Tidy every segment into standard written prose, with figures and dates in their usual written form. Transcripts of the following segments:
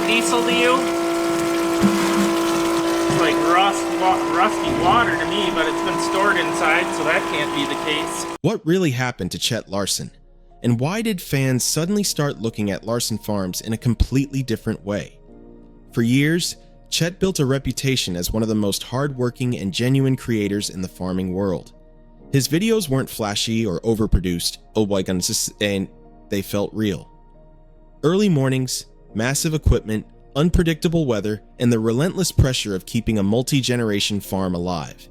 diesel to you? It's like rusty water to me, but it's been stored inside, so that can't be the case. What really happened to Chet Larson? And why did fans suddenly start looking at Larson Farms in a completely different way? For years, Chet built a reputation as one of the most hardworking and genuine creators in the farming world. His videos weren't flashy or overproduced, and they felt real. Early mornings, massive equipment, unpredictable weather, and the relentless pressure of keeping a multi-generation farm alive.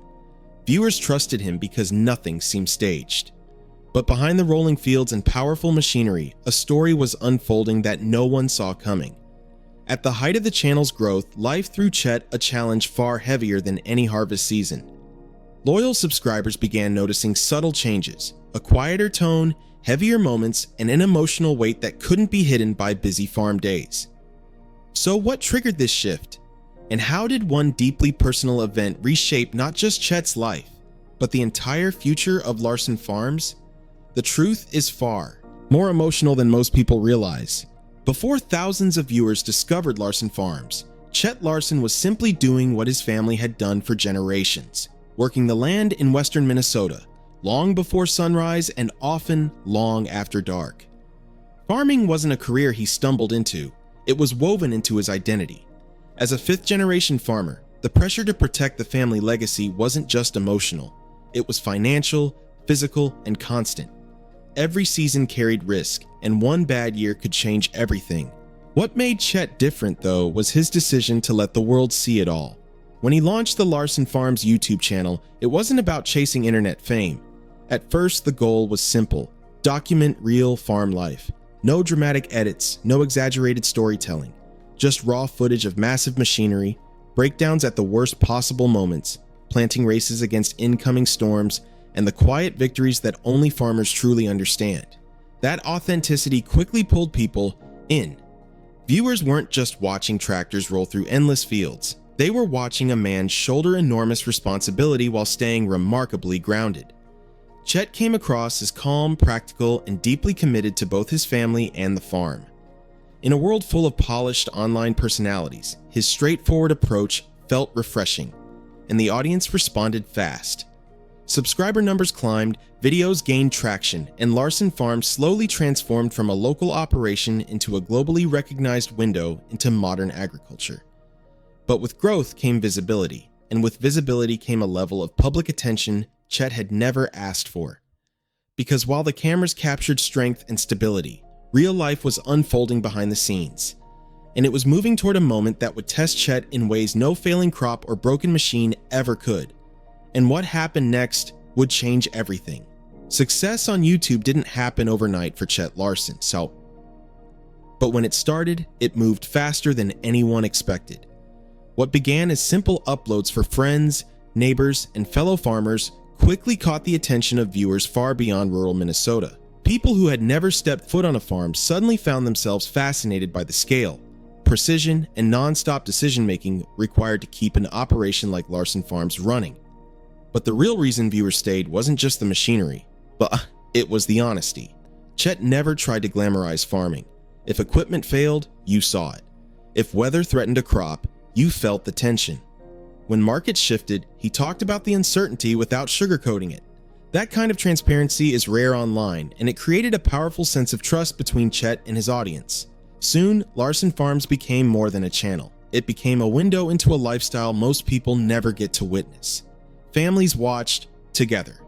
Viewers trusted him because nothing seemed staged. But behind the rolling fields and powerful machinery, a story was unfolding that no one saw coming. At the height of the channel's growth, life threw Chet a challenge far heavier than any harvest season. Loyal subscribers began noticing subtle changes, a quieter tone, heavier moments, and an emotional weight that couldn't be hidden by busy farm days. So what triggered this shift? And how did one deeply personal event reshape not just Chet's life, but the entire future of Larson Farms? The truth is far more emotional than most people realize. Before thousands of viewers discovered Larson Farms, Chet Larson was simply doing what his family had done for generations, working the land in western Minnesota, long before sunrise and often long after dark. Farming wasn't a career he stumbled into, it was woven into his identity. As a fifth-generation farmer, the pressure to protect the family legacy wasn't just emotional, it was financial, physical, and constant. Every season carried risk, and one bad year could change everything. What made Chet different, though, was his decision to let the world see it all. When he launched the Larson Farms YouTube channel, it wasn't about chasing internet fame. At first, the goal was simple: document real farm life. No dramatic edits, no exaggerated storytelling, just raw footage of massive machinery, breakdowns at the worst possible moments, planting races against incoming storms, and the quiet victories that only farmers truly understand. That authenticity quickly pulled people in. Viewers weren't just watching tractors roll through endless fields. They were watching a man shoulder enormous responsibility while staying remarkably grounded. Chet came across as calm, practical, and deeply committed to both his family and the farm. In a world full of polished online personalities, his straightforward approach felt refreshing, and the audience responded fast. Subscriber numbers climbed, videos gained traction, and Larson Farms slowly transformed from a local operation into a globally recognized window into modern agriculture. But with growth came visibility, and with visibility came a level of public attention Chet had never asked for. Because while the cameras captured strength and stability, real life was unfolding behind the scenes. And it was moving toward a moment that would test Chet in ways no failing crop or broken machine ever could. And what happened next would change everything. Success on YouTube didn't happen overnight for Chet Larson, but when it started, it moved faster than anyone expected. What began as simple uploads for friends, neighbors, and fellow farmers quickly caught the attention of viewers far beyond rural Minnesota. People who had never stepped foot on a farm suddenly found themselves fascinated by the scale, precision, and non-stop decision-making required to keep an operation like Larson Farms running. But the real reason viewers stayed wasn't just the machinery, but it was the honesty. Chet never tried to glamorize farming. If equipment failed, you saw it. If weather threatened a crop, you felt the tension. When markets shifted, he talked about the uncertainty without sugarcoating it. That kind of transparency is rare online, and it created a powerful sense of trust between Chet and his audience. Soon, Larson Farms became more than a channel. It became a window into a lifestyle most people never get to witness. Families watched together.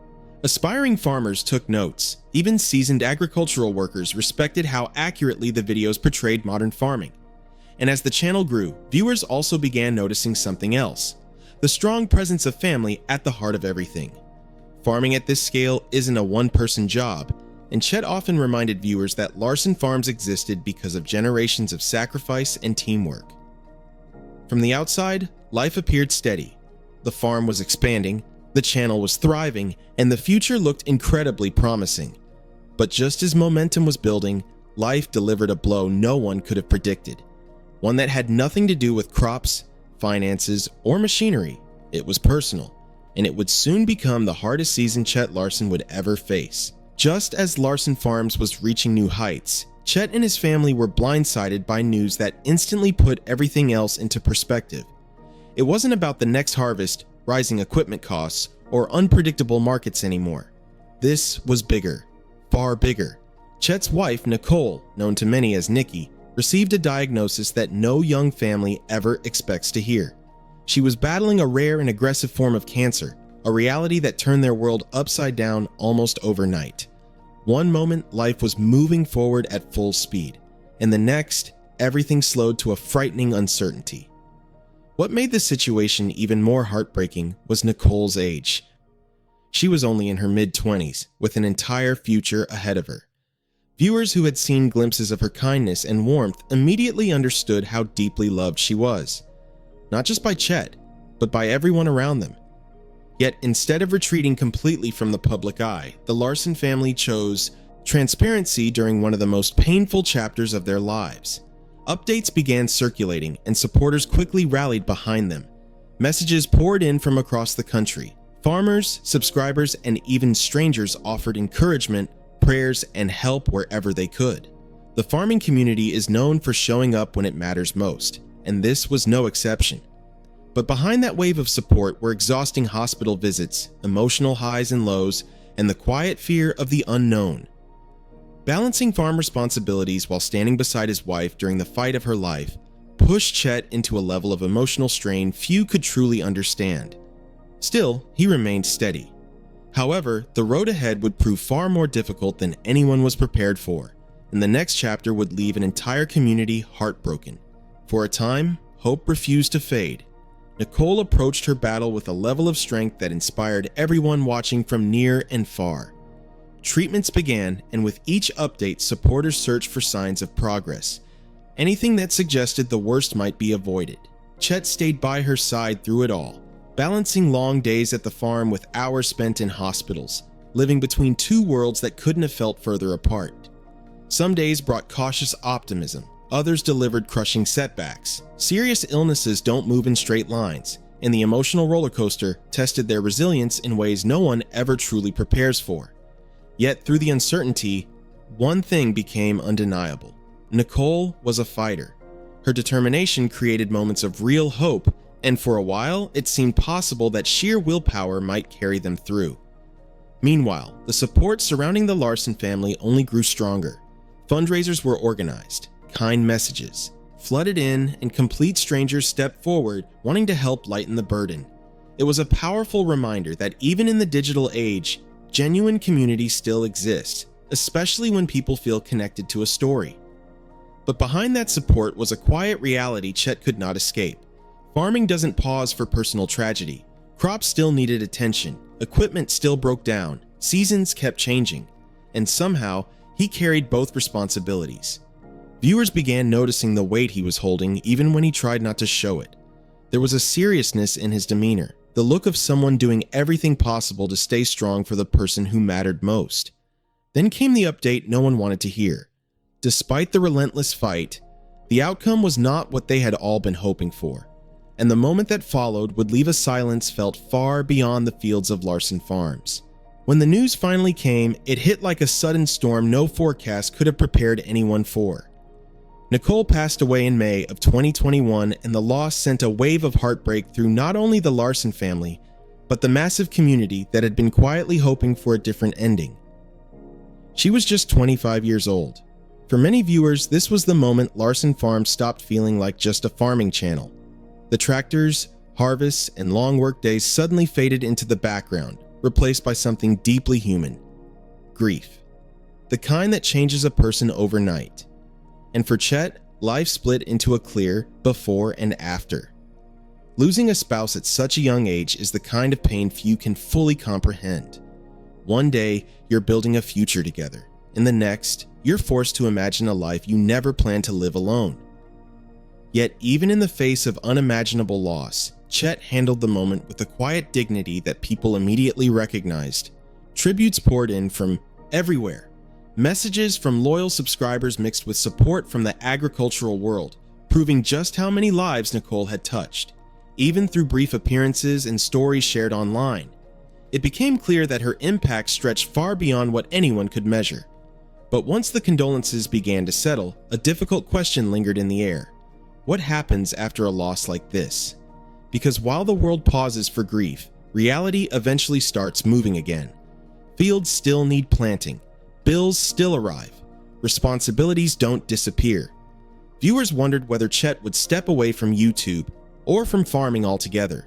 Aspiring farmers took notes. Even seasoned agricultural workers respected how accurately the videos portrayed modern farming. And as the channel grew, viewers also began noticing something else: the strong presence of family at the heart of everything. Farming at this scale isn't a one-person job, and Chet often reminded viewers that Larson Farms existed because of generations of sacrifice and teamwork. From the outside, life appeared steady. The farm was expanding, the channel was thriving, and the future looked incredibly promising. But just as momentum was building, life delivered a blow no one could have predicted. One that had nothing to do with crops, finances, or machinery. It was personal, and it would soon become the hardest season Chet Larson would ever face. Just as Larson Farms was reaching new heights, Chet and his family were blindsided by news that instantly put everything else into perspective. It wasn't about the next harvest, rising equipment costs, or unpredictable markets anymore. This was bigger, far bigger. Chet's wife, Nicole, known to many as Nikki, received a diagnosis that no young family ever expects to hear. She was battling a rare and aggressive form of cancer, a reality that turned their world upside down almost overnight. One moment, life was moving forward at full speed, and the next, everything slowed to a frightening uncertainty. What made the situation even more heartbreaking was Nicole's age. She was only in her mid-20s, with an entire future ahead of her. Viewers who had seen glimpses of her kindness and warmth immediately understood how deeply loved she was. Not just by Chet, but by everyone around them. Yet instead of retreating completely from the public eye, the Larson family chose transparency during one of the most painful chapters of their lives. Updates began circulating, and supporters quickly rallied behind them. Messages poured in from across the country. Farmers, subscribers, and even strangers offered encouragement, prayers, and help wherever they could. The farming community is known for showing up when it matters most, and this was no exception. But behind that wave of support were exhausting hospital visits, emotional highs and lows, and the quiet fear of the unknown. Balancing farm responsibilities while standing beside his wife during the fight of her life pushed Chet into a level of emotional strain few could truly understand. Still, he remained steady. However, the road ahead would prove far more difficult than anyone was prepared for, and the next chapter would leave an entire community heartbroken. For a time, hope refused to fade. Nicole approached her battle with a level of strength that inspired everyone watching from near and far. Treatments began, and with each update, supporters searched for signs of progress. Anything that suggested the worst might be avoided. Chet stayed by her side through it all, balancing long days at the farm with hours spent in hospitals, living between two worlds that couldn't have felt further apart. Some days brought cautious optimism, others delivered crushing setbacks. Serious illnesses don't move in straight lines, and the emotional roller coaster tested their resilience in ways no one ever truly prepares for. Yet through the uncertainty, one thing became undeniable. Nicole was a fighter. Her determination created moments of real hope, and for a while, it seemed possible that sheer willpower might carry them through. Meanwhile, the support surrounding the Larson family only grew stronger. Fundraisers were organized, kind messages flooded in, and complete strangers stepped forward, wanting to help lighten the burden. It was a powerful reminder that even in the digital age, genuine community still exists, especially when people feel connected to a story. But behind that support was a quiet reality Chet could not escape. Farming doesn't pause for personal tragedy. Crops still needed attention, equipment still broke down, seasons kept changing, and somehow he carried both responsibilities. Viewers began noticing the weight he was holding even when he tried not to show it. There was a seriousness in his demeanor, the look of someone doing everything possible to stay strong for the person who mattered most. Then came the update no one wanted to hear. Despite the relentless fight, the outcome was not what they had all been hoping for, and the moment that followed would leave a silence felt far beyond the fields of Larson Farms. When the news finally came, it hit like a sudden storm no forecast could have prepared anyone for. Nicole passed away in May of 2021, and the loss sent a wave of heartbreak through not only the Larson family, but the massive community that had been quietly hoping for a different ending. She was just 25 years old. For many viewers, this was the moment Larson Farms stopped feeling like just a farming channel. The tractors, harvests, and long workdays suddenly faded into the background, replaced by something deeply human: grief. The kind that changes a person overnight. And for Chet, life split into a clear before and after. Losing a spouse at such a young age is the kind of pain few can fully comprehend. One day, you're building a future together. In the next, you're forced to imagine a life you never planned to live alone. Yet, even in the face of unimaginable loss, Chet handled the moment with a quiet dignity that people immediately recognized. Tributes poured in from everywhere. Messages from loyal subscribers mixed with support from the agricultural world, proving just how many lives Nicole had touched. Even through brief appearances and stories shared online, it became clear that her impact stretched far beyond what anyone could measure. But once the condolences began to settle, a difficult question lingered in the air. What happens after a loss like this? Because while the world pauses for grief, reality eventually starts moving again. Fields still need planting. Bills still arrive. Responsibilities don't disappear. Viewers wondered whether Chet would step away from YouTube or from farming altogether.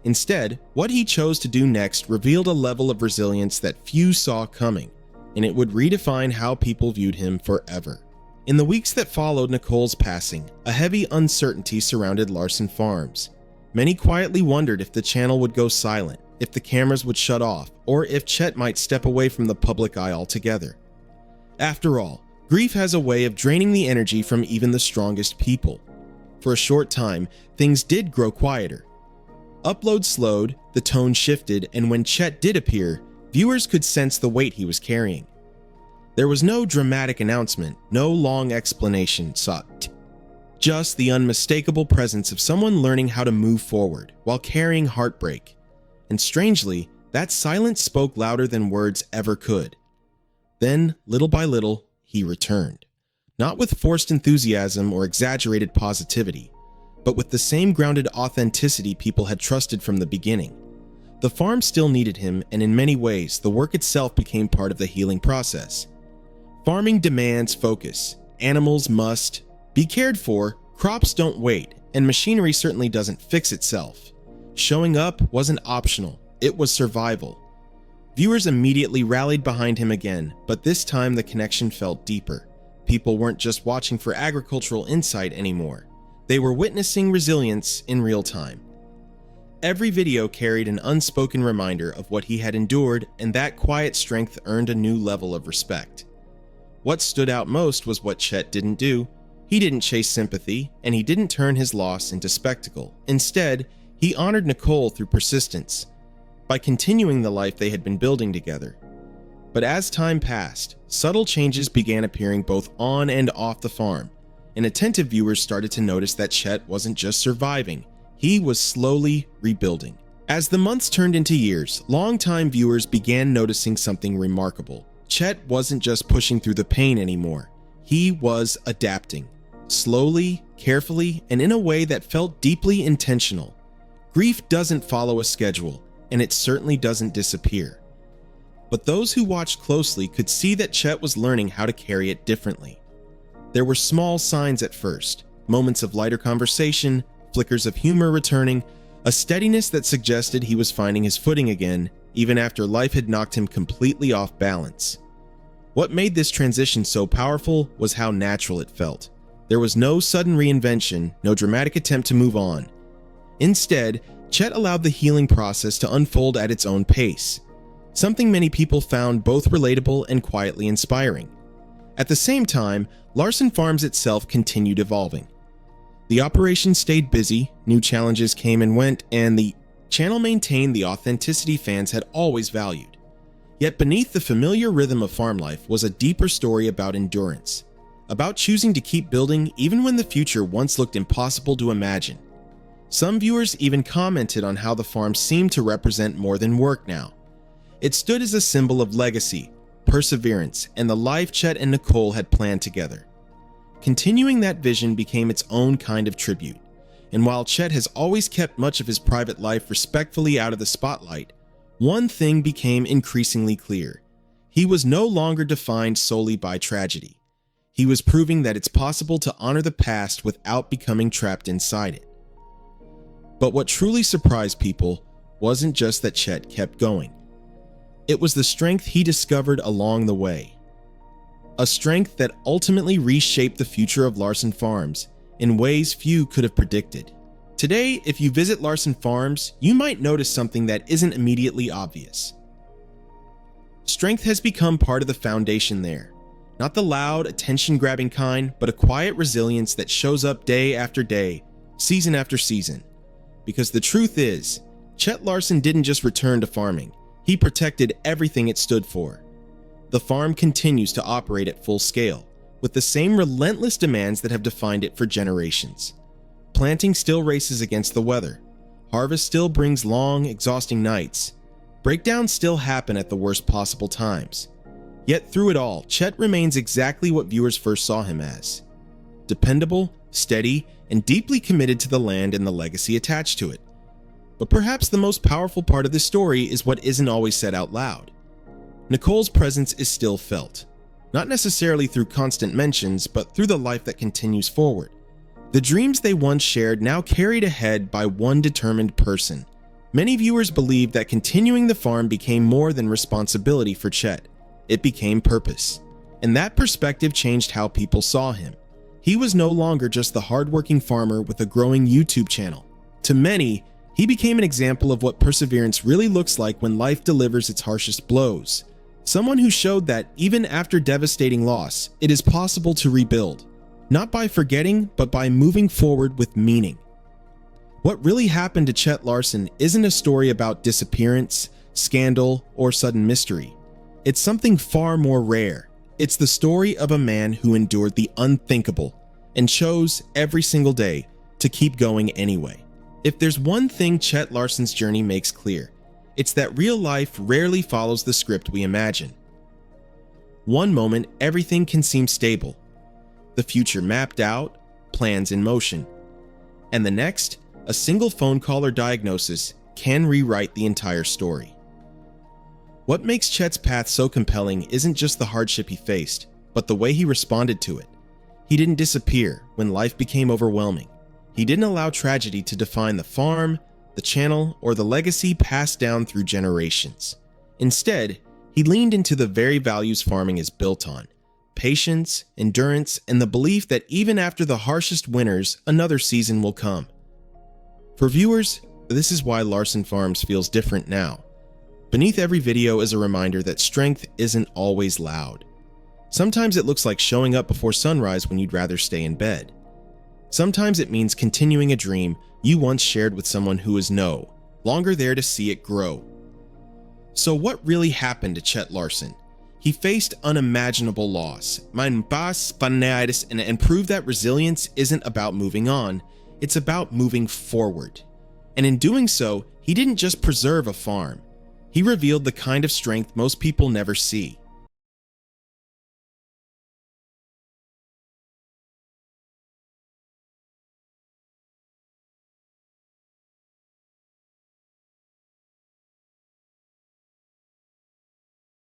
Instead, what he chose to do next revealed a level of resilience that few saw coming, and it would redefine how people viewed him forever. In the weeks that followed Nicole's passing, a heavy uncertainty surrounded Larson Farms. Many quietly wondered if the channel would go silent, if the cameras would shut off, or if Chet might step away from the public eye altogether. After all, grief has a way of draining the energy from even the strongest people. For a short time, things did grow quieter. Uploads slowed, the tone shifted, and when Chet did appear, viewers could sense the weight he was carrying. There was no dramatic announcement, no long explanation sought. Just the unmistakable presence of someone learning how to move forward while carrying heartbreak. And strangely, that silence spoke louder than words ever could. Then, little by little, he returned. Not with forced enthusiasm or exaggerated positivity, but with the same grounded authenticity people had trusted from the beginning. The farm still needed him, and in many ways, the work itself became part of the healing process. Farming demands focus. Animals must be cared for, crops don't wait, and machinery certainly doesn't fix itself. Showing up wasn't optional, it was survival. Viewers immediately rallied behind him again, but this time the connection felt deeper. People weren't just watching for agricultural insight anymore. They were witnessing resilience in real time. Every video carried an unspoken reminder of what he had endured, and that quiet strength earned a new level of respect. What stood out most was what Chet didn't do. He didn't chase sympathy, and he didn't turn his loss into spectacle. Instead, he honored Nicole through persistence, by continuing the life they had been building together. But as time passed, subtle changes began appearing both on and off the farm, and attentive viewers started to notice that Chet wasn't just surviving, he was slowly rebuilding. As the months turned into years, longtime viewers began noticing something remarkable. Chet wasn't just pushing through the pain anymore, he was adapting. Slowly, carefully, and in a way that felt deeply intentional. Grief doesn't follow a schedule, and it certainly doesn't disappear. But those who watched closely could see that Chet was learning how to carry it differently. There were small signs at first, moments of lighter conversation, flickers of humor returning, a steadiness that suggested he was finding his footing again, even after life had knocked him completely off balance. What made this transition so powerful was how natural it felt. There was no sudden reinvention, no dramatic attempt to move on. Instead, Chet allowed the healing process to unfold at its own pace, something many people found both relatable and quietly inspiring. At the same time, Larson Farms itself continued evolving. The operation stayed busy, new challenges came and went, and the channel maintained the authenticity fans had always valued. Yet beneath the familiar rhythm of farm life was a deeper story about endurance, about choosing to keep building even when the future once looked impossible to imagine. Some viewers even commented on how the farm seemed to represent more than work now. It stood as a symbol of legacy, perseverance, and the life Chet and Nicole had planned together. Continuing that vision became its own kind of tribute, and while Chet has always kept much of his private life respectfully out of the spotlight, one thing became increasingly clear. He was no longer defined solely by tragedy. He was proving that it's possible to honor the past without becoming trapped inside it. But what truly surprised people wasn't just that Chet kept going. It was the strength he discovered along the way. A strength that ultimately reshaped the future of Larson Farms in ways few could have predicted. Today, if you visit Larson Farms, you might notice something that isn't immediately obvious. Strength has become part of the foundation there. Not the loud, attention-grabbing kind, but a quiet resilience that shows up day after day, season after season. Because the truth is, Chet Larson didn't just return to farming, he protected everything it stood for. The farm continues to operate at full scale, with the same relentless demands that have defined it for generations. Planting still races against the weather. Harvest still brings long, exhausting nights. Breakdowns still happen at the worst possible times. Yet through it all, Chet remains exactly what viewers first saw him as: dependable, steady, and deeply committed to the land and the legacy attached to it. But perhaps the most powerful part of this story is what isn't always said out loud. Nicole's presence is still felt, not necessarily through constant mentions, but through the life that continues forward. The dreams they once shared now carried ahead by one determined person. Many viewers believe that continuing the farm became more than responsibility for Chet. It became purpose. And that perspective changed how people saw him. He was no longer just the hardworking farmer with a growing YouTube channel. To many, he became an example of what perseverance really looks like when life delivers its harshest blows. Someone who showed that even after devastating loss, it is possible to rebuild. Not by forgetting, but by moving forward with meaning. What really happened to Chet Larson isn't a story about disappearance, scandal, or sudden mystery. It's something far more rare. It's the story of a man who endured the unthinkable and chose every single day to keep going anyway. If there's one thing Chet Larson's journey makes clear, it's that real life rarely follows the script we imagine. One moment, everything can seem stable, the future mapped out, plans in motion. And the next, a single phone call or diagnosis can rewrite the entire story. What makes Chet's path so compelling isn't just the hardship he faced, but the way he responded to it. He didn't disappear when life became overwhelming. He didn't allow tragedy to define the farm, the channel, or the legacy passed down through generations. Instead, he leaned into the very values farming is built on: patience, endurance, and the belief that even after the harshest winters, another season will come. For viewers, this is why Larson Farms feels different now. Beneath every video is a reminder that strength isn't always loud. Sometimes it looks like showing up before sunrise when you'd rather stay in bed. Sometimes it means continuing a dream you once shared with someone who is no longer there to see it grow. So what really happened to Chet Larson? He faced unimaginable loss, and proved that resilience isn't about moving on, it's about moving forward. And in doing so, he didn't just preserve a farm. He revealed the kind of strength most people never see: